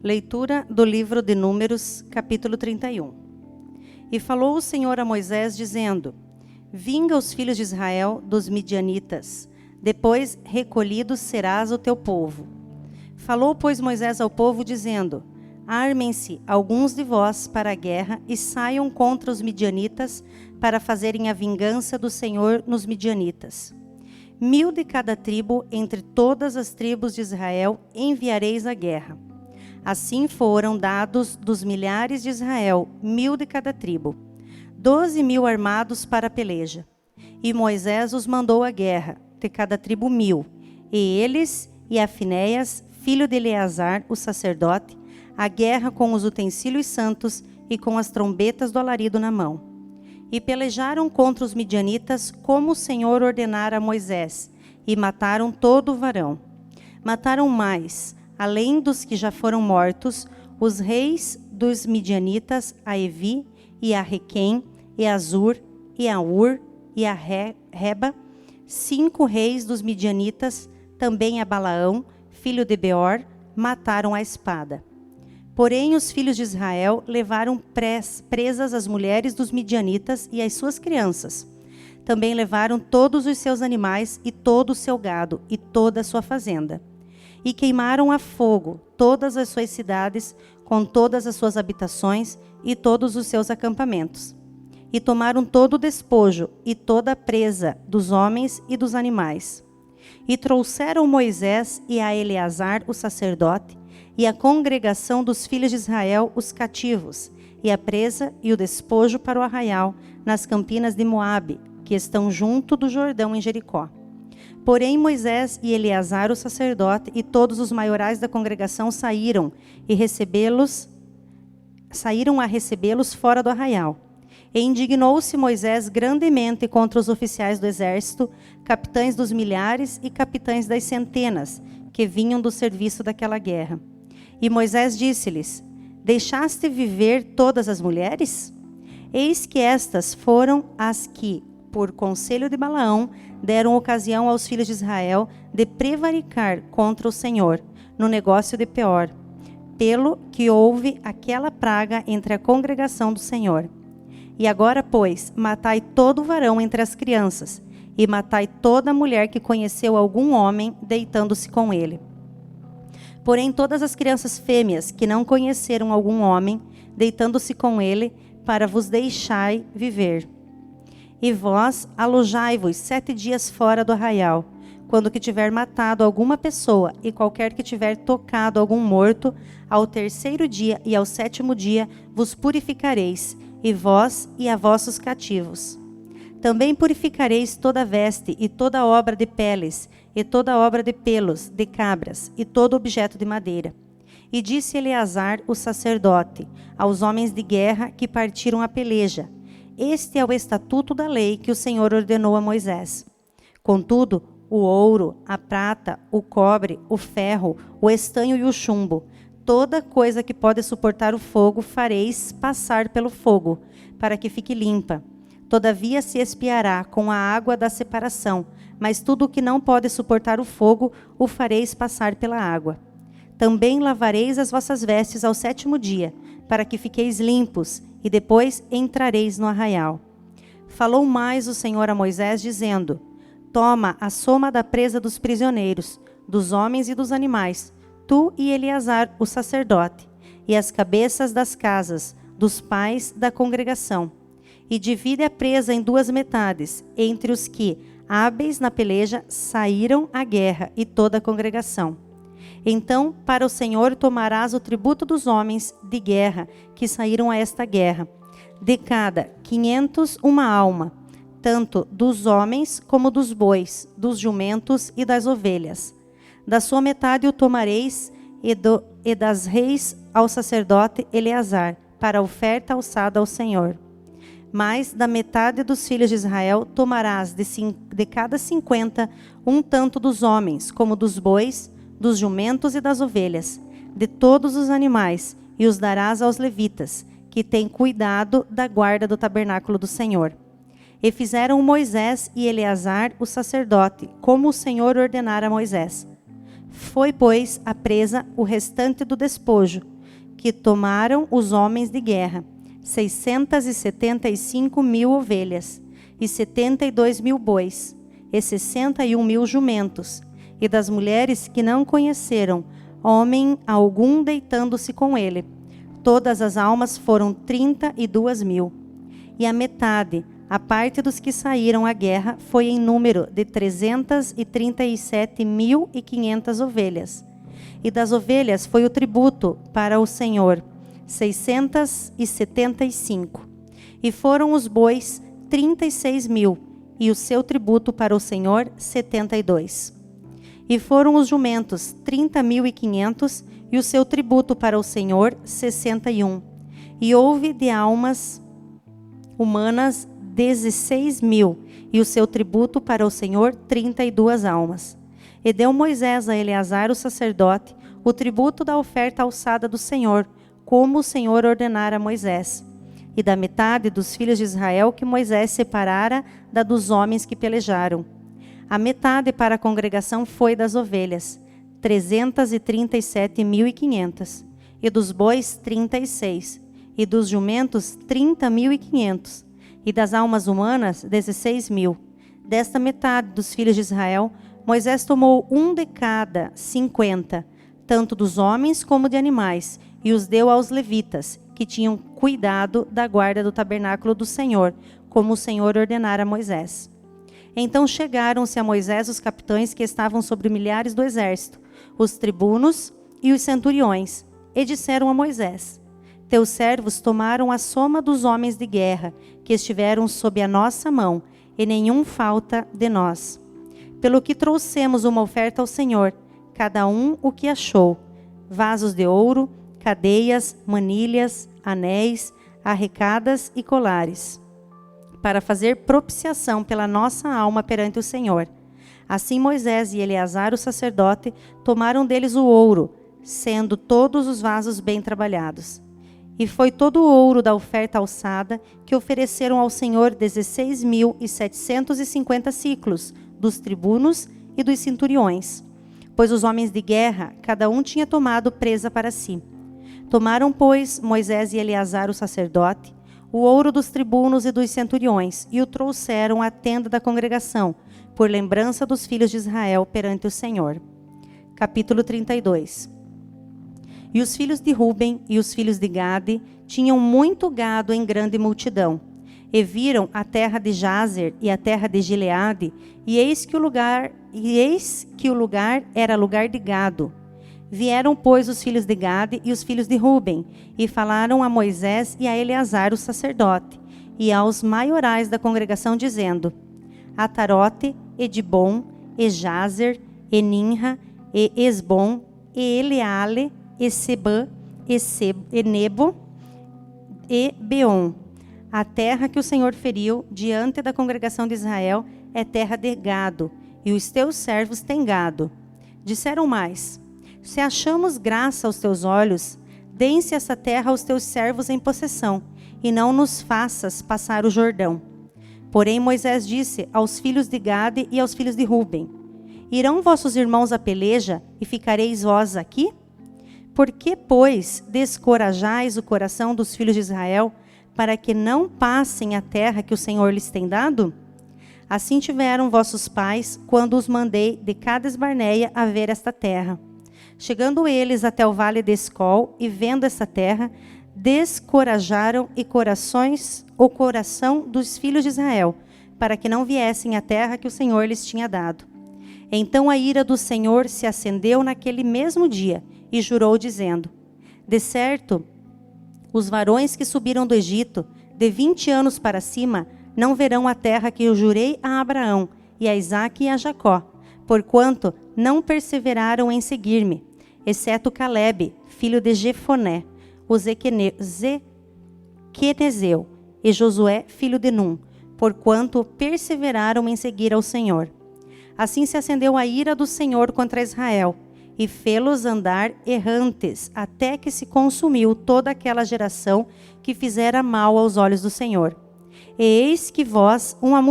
Leitura do livro de Números, capítulo 31. E falou o Senhor a Moisés, dizendo: Vinga os filhos de Israel dos midianitas, depois recolhidos serás o teu povo. Falou, pois, Moisés ao povo, dizendo: Armem-se alguns de vós para a guerra e saiam contra os midianitas para fazerem a vingança do Senhor nos midianitas. 1000 de cada tribo, entre todas as tribos de Israel, enviareis à guerra. Assim foram dados dos milhares de Israel, 1000 de cada tribo, 12.000 armados para a peleja. E Moisés os mandou à guerra, de cada tribo 1000, e eles e Afinéias, filho de Eleazar, o sacerdote, à guerra com os utensílios santos e com as trombetas do alarido na mão. E pelejaram contra os midianitas como o Senhor ordenara a Moisés, e mataram todo o varão. Mataram mais, além dos que já foram mortos, os reis dos midianitas, a Evi, e a Requém, e a Zur, e a Ur, e a Reba, 5 reis dos midianitas, também a Balaão, filho de Beor, mataram à espada. Porém, os filhos de Israel levaram presas as mulheres dos midianitas e as suas crianças. Também levaram todos os seus animais e todo o seu gado e toda a sua fazenda. E queimaram a fogo todas as suas cidades, com todas as suas habitações e todos os seus acampamentos. E tomaram todo o despojo e toda a presa dos homens e dos animais. E trouxeram Moisés e a Eleazar, o sacerdote, e a congregação dos filhos de Israel, os cativos, e a presa e o despojo para o arraial, nas campinas de Moabe, que estão junto do Jordão em Jericó. Porém, Moisés e Eleazar, o sacerdote, e todos os maiorais da congregação saíram a recebê-los fora do arraial. E indignou-se Moisés grandemente contra os oficiais do exército, capitães dos milhares e capitães das centenas, que vinham do serviço daquela guerra. E Moisés disse-lhes: Deixaste viver todas as mulheres? Eis que estas foram as que, por conselho de Balaão, deram ocasião aos filhos de Israel de prevaricar contra o Senhor, no negócio de Peor, pelo que houve aquela praga entre a congregação do Senhor. E agora, pois, matai todo o varão entre as crianças, e matai toda mulher que conheceu algum homem, deitando-se com ele. Porém, todas as crianças fêmeas que não conheceram algum homem, deitando-se com ele, para vos deixai viver. E vós alojai-vos 7 dias fora do arraial, quando que tiver matado alguma pessoa, e qualquer que tiver tocado algum morto, ao 3º dia e ao 7º dia vos purificareis, e vós e a vossos cativos. Também purificareis toda veste e toda obra de peles, e toda obra de pelos, de cabras, e todo objeto de madeira. E disse Eleazar, o sacerdote, aos homens de guerra que partiram a peleja: Este é o estatuto da lei que o Senhor ordenou a Moisés. Contudo, o ouro, a prata, o cobre, o ferro, o estanho e o chumbo, toda coisa que pode suportar o fogo, fareis passar pelo fogo, para que fique limpa. Todavia se expiará com a água da separação, mas tudo o que não pode suportar o fogo, o fareis passar pela água. Também lavareis as vossas vestes ao 7º dia, para que fiqueis limpos, e depois entrareis no arraial. Falou mais o Senhor a Moisés, dizendo: Toma a soma da presa dos prisioneiros, dos homens e dos animais, tu e Eleazar, o sacerdote, e as cabeças das casas, dos pais da congregação, e divide a presa em 2 metades, entre os que, hábeis na peleja, saíram à guerra, e toda a congregação. Então, para o Senhor tomarás o tributo dos homens de guerra que saíram a esta guerra, de cada 500 uma alma, tanto dos homens como dos bois, dos jumentos e das ovelhas. Da sua metade o tomareis, e das reis ao sacerdote Eleazar, para a oferta alçada ao Senhor. Mas da metade dos filhos de Israel tomarás de cada 50 um tanto dos homens, como dos bois, dos jumentos e das ovelhas, de todos os animais, e os darás aos levitas, que têm cuidado da guarda do tabernáculo do Senhor. E fizeram Moisés e Eleazar, o sacerdote, como o Senhor ordenara a Moisés. Foi, pois, a presa o restante do despojo, que tomaram os homens de guerra, 675.000 ovelhas, e 72.000 bois, e 61.000 jumentos, e das mulheres que não conheceram homem algum deitando-se com ele. Todas as almas foram 32.000. E a metade, a parte dos que saíram à guerra, foi em número de 337.500 ovelhas. E das ovelhas foi o tributo para o Senhor, 675. E foram os bois 36.000, e o seu tributo para o Senhor, 72. E foram os jumentos 30.500, e o seu tributo para o Senhor, 61. E houve de almas humanas 16.000, e o seu tributo para o Senhor, 32 almas. E deu Moisés a Eleazar o sacerdote o tributo da oferta alçada do Senhor, como o Senhor ordenara a Moisés. E da metade dos filhos de Israel que Moisés separara da dos homens que pelejaram. A metade para a congregação foi das ovelhas, 337.500, e dos bois 36, e dos jumentos 30.500, e das almas humanas 16.000. Desta metade dos filhos de Israel, Moisés tomou um de cada 50, tanto dos homens como de animais, e os deu aos levitas, que tinham cuidado da guarda do tabernáculo do Senhor, como o Senhor ordenara a Moisés. Então chegaram-se a Moisés os capitães que estavam sobre milhares do exército, os tribunos e os centuriões, e disseram a Moisés: Teus servos tomaram a soma dos homens de guerra, que estiveram sob a nossa mão, e nenhum falta de nós. Pelo que trouxemos uma oferta ao Senhor, cada um o que achou: vasos de ouro, cadeias, manilhas, anéis, arrecadas e colares, para fazer propiciação pela nossa alma perante o Senhor. Assim Moisés e Eleazar o sacerdote tomaram deles o ouro, sendo todos os vasos bem trabalhados. E foi todo o ouro da oferta alçada que ofereceram ao Senhor 16.750 siclos, dos tribunos e dos centuriões. Pois os homens de guerra, cada um tinha tomado presa para si. Tomaram, pois, Moisés e Eleazar o sacerdote, o ouro dos tribunos e dos centuriões, e o trouxeram à tenda da congregação, por lembrança dos filhos de Israel perante o Senhor. Capítulo 32. E os filhos de Ruben e os filhos de Gade tinham muito gado em grande multidão, e viram a terra de Jazer e a terra de Gileade, e eis que o lugar era lugar de gado. Vieram, pois, os filhos de Gade e os filhos de Ruben, e falaram a Moisés e a Eleazar o sacerdote, e aos maiorais da congregação, dizendo: Atarote, e Dibon, e Jazer, e Ninra, e Esbom, e Eleale, e Sebã, e Nebo, e Beon. A terra que o Senhor feriu diante da congregação de Israel é terra de gado, e os teus servos têm gado. Disseram mais: Se achamos graça aos teus olhos, dê-se essa terra aos teus servos em possessão, e não nos faças passar o Jordão. Porém Moisés disse aos filhos de Gade e aos filhos de Ruben: Irão vossos irmãos à peleja, e ficareis vós aqui? Por que, pois, descorajais o coração dos filhos de Israel, para que não passem a terra que o Senhor lhes tem dado? Assim tiveram vossos pais, quando os mandei de Cades Barneia a ver esta terra. Chegando eles até o vale de Escol, e vendo essa terra, descorajaram o coração dos filhos de Israel, para que não viessem à terra que o Senhor lhes tinha dado. Então a ira do Senhor se acendeu naquele mesmo dia, e jurou, dizendo: De certo, os varões que subiram do Egito, de 20 anos para cima, não verão a terra que eu jurei a Abraão, e a Isaque e a Jacó, porquanto não perseveraram em seguir-me, exceto Calebe, filho de Jefoné, o Quenezeu, e Josué, filho de Num, porquanto perseveraram em seguir ao Senhor. Assim se acendeu a ira do Senhor contra Israel, e fê-los andar errantes, até que se consumiu toda aquela geração que fizera mal aos olhos do Senhor. E eis que vós, uma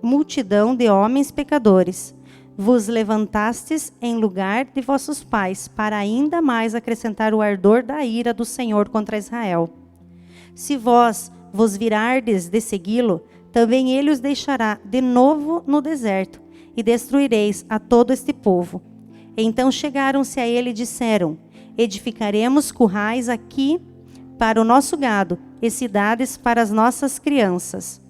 multidão de homens pecadores, vos levantastes em lugar de vossos pais, para ainda mais acrescentar o ardor da ira do Senhor contra Israel. Se vós vos virardes de segui-lo, também ele os deixará de novo no deserto, e destruireis a todo este povo. Então chegaram-se a ele e disseram: edificaremos currais aqui para o nosso gado, e cidades para as nossas crianças.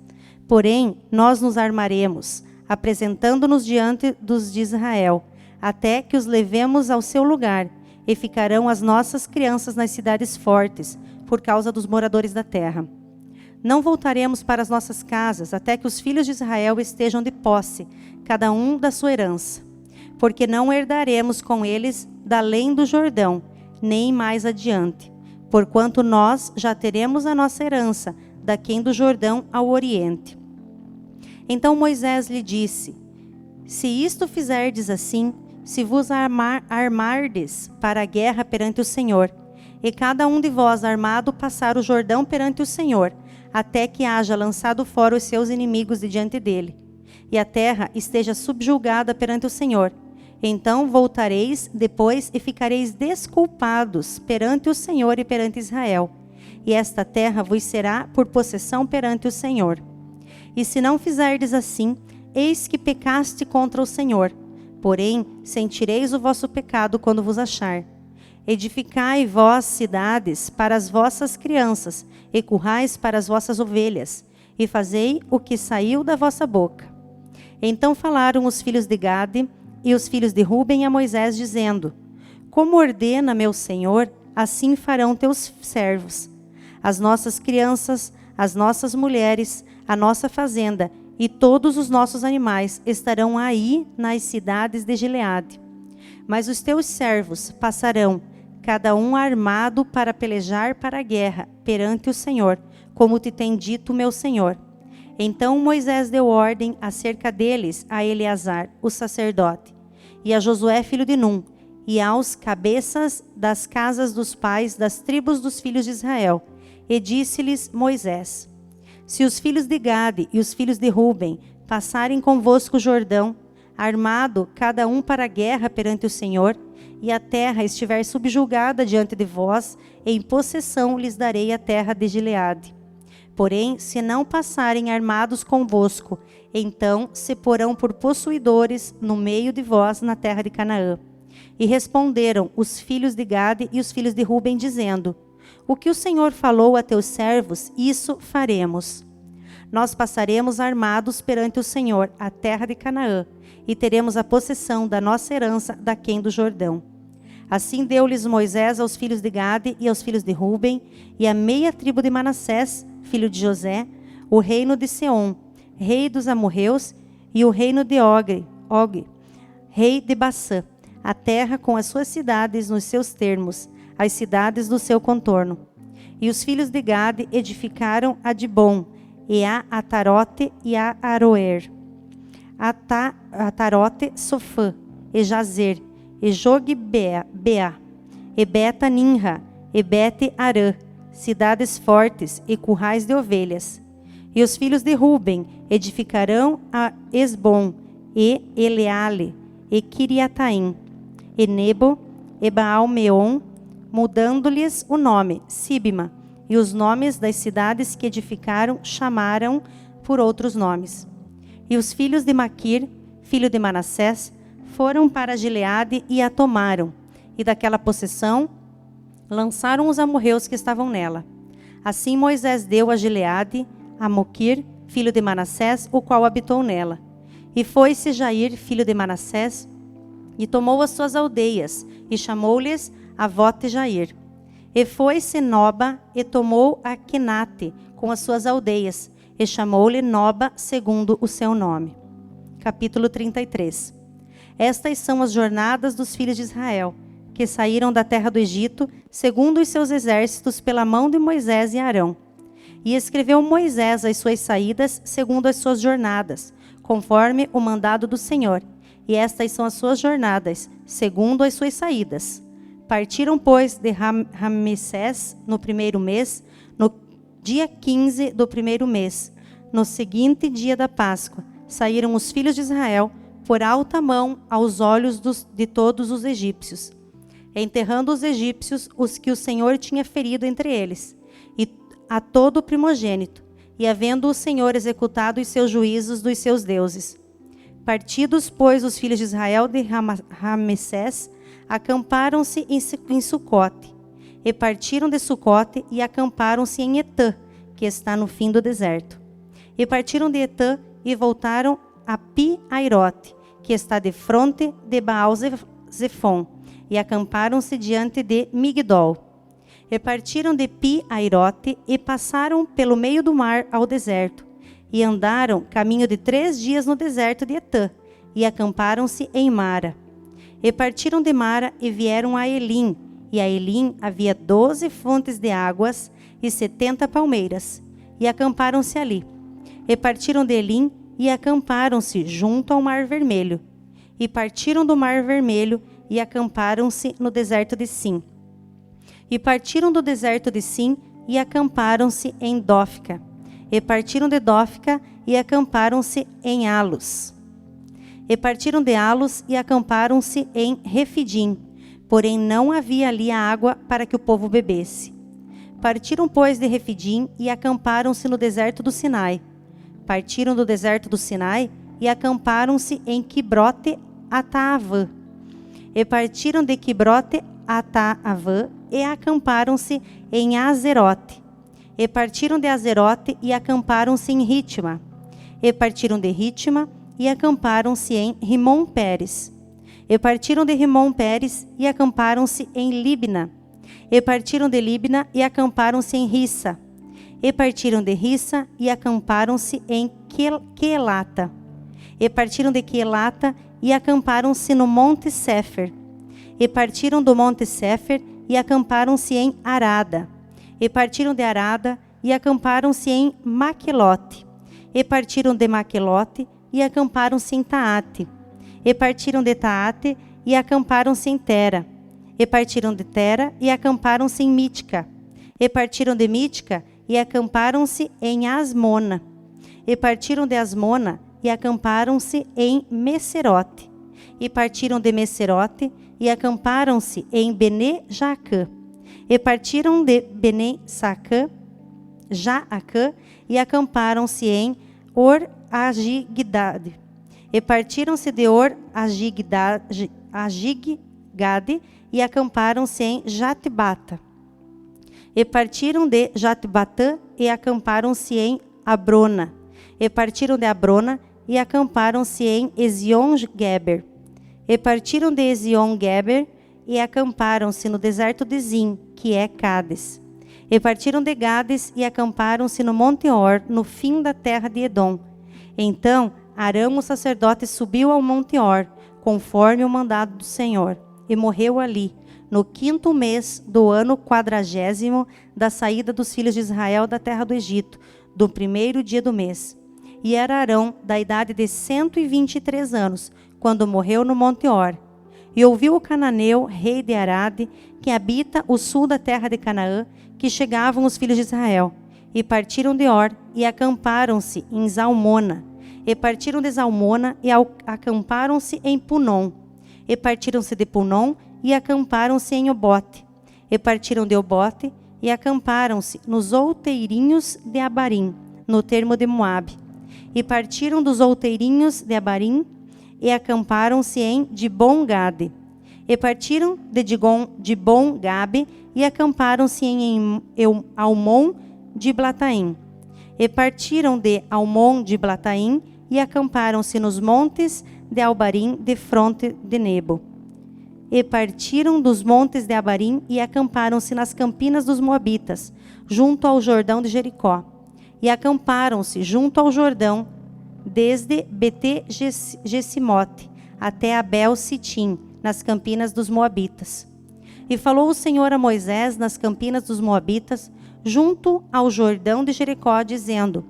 Porém, nós nos armaremos, apresentando-nos diante dos de Israel, até que os levemos ao seu lugar, e ficarão as nossas crianças nas cidades fortes, por causa dos moradores da terra. Não voltaremos para as nossas casas, até que os filhos de Israel estejam de posse, cada um da sua herança. Porque não herdaremos com eles da além do Jordão, nem mais adiante, porquanto nós já teremos a nossa herança, daquém do Jordão ao oriente. Então Moisés lhe disse: se isto fizerdes assim, se vos armardes para a guerra perante o Senhor, e cada um de vós armado passar o Jordão perante o Senhor, até que haja lançado fora os seus inimigos de diante dele, e a terra esteja subjugada perante o Senhor, então voltareis depois e ficareis desculpados perante o Senhor e perante Israel, e esta terra vos será por possessão perante o Senhor. E se não fizerdes assim, eis que pecaste contra o Senhor, porém sentireis o vosso pecado quando vos achar. Edificai vós cidades para as vossas crianças, e currais para as vossas ovelhas, e fazei o que saiu da vossa boca. Então falaram os filhos de Gade e os filhos de Ruben a Moisés, dizendo: como ordena meu Senhor, assim farão teus servos. As nossas crianças, as nossas mulheres, a nossa fazenda e todos os nossos animais estarão aí nas cidades de Gileade. Mas os teus servos passarão, cada um armado para pelejar para a guerra perante o Senhor, como te tem dito meu Senhor. Então Moisés deu ordem acerca deles a Eleazar, o sacerdote, e a Josué filho de Num, e aos cabeças das casas dos pais das tribos dos filhos de Israel. E disse-lhes Moisés: se os filhos de Gade e os filhos de Ruben passarem convosco o Jordão, armado cada um para a guerra perante o Senhor, e a terra estiver subjugada diante de vós, em possessão lhes darei a terra de Gileade. Porém, se não passarem armados convosco, então se porão por possuidores no meio de vós na terra de Canaã. E responderam os filhos de Gade e os filhos de Ruben, dizendo: o que o Senhor falou a teus servos, isso faremos. Nós passaremos armados perante o Senhor a terra de Canaã, e teremos a possessão da nossa herança daquém do Jordão. Assim deu-lhes Moisés aos filhos de Gade e aos filhos de Ruben, e a meia tribo de Manassés, filho de José, o reino de Seom, rei dos amorreus, e o reino de Og, rei de Bassã, a terra com as suas cidades nos seus termos, as cidades do seu contorno. E os filhos de Gade edificaram a Dibon, e a Atarote e a Aroer, Atarote, Sofã, e Jazer, e Jogbea, e Beta-Ninra, e Bete-Arã, cidades fortes e currais de ovelhas. E os filhos de Ruben edificarão a Esbom, e Eleale, e Kiriataim, e Nebo, e Baal-Meon, mudando-lhes o nome, Sibma, e os nomes das cidades que edificaram chamaram por outros nomes. E os filhos de Maquir, filho de Manassés, foram para Gileade e a tomaram, e daquela possessão lançaram os amorreus que estavam nela. Assim Moisés deu a Gileade a Moquir, filho de Manassés, o qual habitou nela. E foi-se Jair, filho de Manassés, e tomou as suas aldeias, e chamou-lhes Avote Jair. E foi-se Noba, e tomou a Quenate, com as suas aldeias, e chamou-lhe Noba, segundo o seu nome. Capítulo 33. Estas são as jornadas dos filhos de Israel, que saíram da terra do Egito, segundo os seus exércitos, pela mão de Moisés e Arão. E escreveu Moisés as suas saídas, segundo as suas jornadas, conforme o mandado do Senhor. E estas são as suas jornadas, segundo as suas saídas. Partiram, pois, de Ramsés no primeiro mês, no dia 15 do primeiro mês, no seguinte dia da Páscoa, saíram os filhos de Israel, por alta mão aos olhos de todos os egípcios, enterrando os egípcios, os que o Senhor tinha ferido entre eles, e a todo o primogênito, e havendo o Senhor executado os seus juízos dos seus deuses. Partidos, pois, os filhos de Israel de Ramessés, acamparam-se em Sucote, e partiram de Sucote e acamparam-se em Etã, que está no fim do deserto. E partiram de Etã e voltaram a Pi-Airote, que está de fronte de Baal-Zefon, e acamparam-se diante de Migdol. E partiram de Pi-Airote e passaram pelo meio do mar ao deserto, e andaram caminho de 3 dias no deserto de Etã, e acamparam-se em Mara. E partiram de Mara e vieram a Elim, e a Elim havia 12 fontes de águas e 70 palmeiras, e acamparam-se ali. E partiram de Elim e acamparam-se junto ao Mar Vermelho. E partiram do Mar Vermelho e acamparam-se no deserto de Sim. E partiram do deserto de Sim e acamparam-se em Dófica. E partiram de Dófica e acamparam-se em Alos. E partiram de Alos e acamparam-se em Refidim, porém não havia ali a água para que o povo bebesse. Partiram, pois, de Refidim e acamparam-se no deserto do Sinai. Partiram do deserto do Sinai e acamparam-se em Quibrote Ataavã. E partiram de Quibrote Ataavã e acamparam-se em Azerote. E partiram de Azerote e acamparam-se em Ritma. E partiram de Ritma e acamparam-se em Rimon-Pérez. E partiram de Rimon-Pérez e acamparam-se em Libna. E partiram de Libna e acamparam-se em Rissa. E partiram de Rissa e acamparam-se em Quelata. E partiram de Quelata e acamparam-se no Monte Sefer. E partiram do Monte Sefer e acamparam-se em Arada. E partiram de Arada e acamparam-se em Maquelote. E partiram de Maquelote e acamparam-se em Taate. E partiram de Taate e acamparam-se em Tera. E partiram de Tera e acamparam-se em Mítica. E partiram de Mítica e acamparam-se em Asmona. E partiram de Asmona e acamparam-se em Messerote. E partiram de Messerote e acamparam-se em Bene-Jaacã. E partiram de Bene-Jaacã e acamparam-se em Or-Agigdade. E partiram-se de Or-Agigdade e acamparam-se em Jatbata. E partiram de Jatbatã e acamparam-se em Abrona. E partiram de Abrona e acamparam-se em Ezion-Geber. E partiram de Ezion-Geber e acamparam-se no deserto de Zim, que é Cádiz. E partiram de Gades e acamparam-se no Monte Or, no fim da terra de Edom. Então Arão, o sacerdote, subiu ao Monte Or, conforme o mandado do Senhor, e morreu ali, no 5º mês do ano 40º da saída dos filhos de Israel da terra do Egito, do 1º dia do mês. E era Arão da idade de 123 anos, quando morreu no Monte Or. E ouviu o cananeu, rei de Arade, que habita o sul da terra de Canaã, que chegavam os filhos de Israel. E partiram de Or e acamparam-se em Zalmona. E partiram de Zalmona e acamparam-se em Punom. E partiram-se de Punom e acamparam-se em Obote. E partiram de Obote e acamparam-se nos outeirinhos de Abarim, no termo de Moabe. E partiram dos outeirinhos de Abarim e acamparam-se em Dibon-Gade. E partiram de Dibon-Gabe e acamparam-se em Almon de Blataim. E partiram de Almon de Blataim e acamparam-se nos montes de Albarim, de fronte de Nebo. E partiram dos montes de Abarim e acamparam-se nas campinas dos Moabitas, junto ao Jordão de Jericó. E acamparam-se junto ao Jordão, desde Bete-Gesimote até Abel-Sitim, nas campinas dos Moabitas. E falou o Senhor a Moisés nas campinas dos Moabitas, junto ao Jordão de Jericó, dizendo: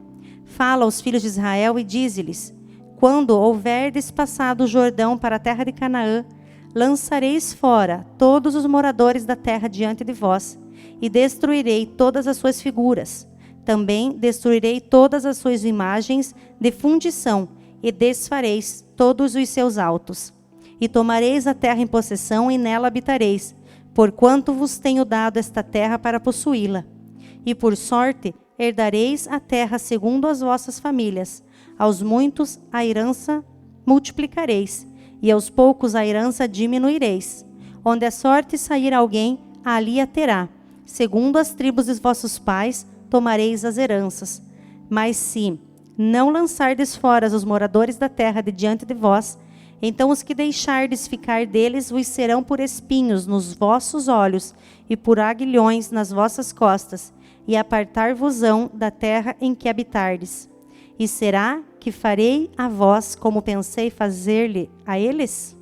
Fala aos filhos de Israel e dize-lhes: Quando houverdes passado o Jordão para a terra de Canaã, lançareis fora todos os moradores da terra diante de vós, e destruirei todas as suas figuras. Também destruirei todas as suas imagens de fundição, e desfareis todos os seus altos. E tomareis a terra em possessão, e nela habitareis, porquanto vos tenho dado esta terra para possuí-la. E por sorte herdareis a terra segundo as vossas famílias. Aos muitos a herança multiplicareis, e aos poucos a herança diminuireis. Onde a sorte sair alguém, ali a terá. Segundo as tribos dos vossos pais, tomareis as heranças. Mas se não lançardes fora os moradores da terra de diante de vós, então os que deixardes ficar deles vos serão por espinhos nos vossos olhos e por aguilhões nas vossas costas, e apartar-vos-ão da terra em que habitardes. E será que farei a vós como pensei fazer-lhe a eles?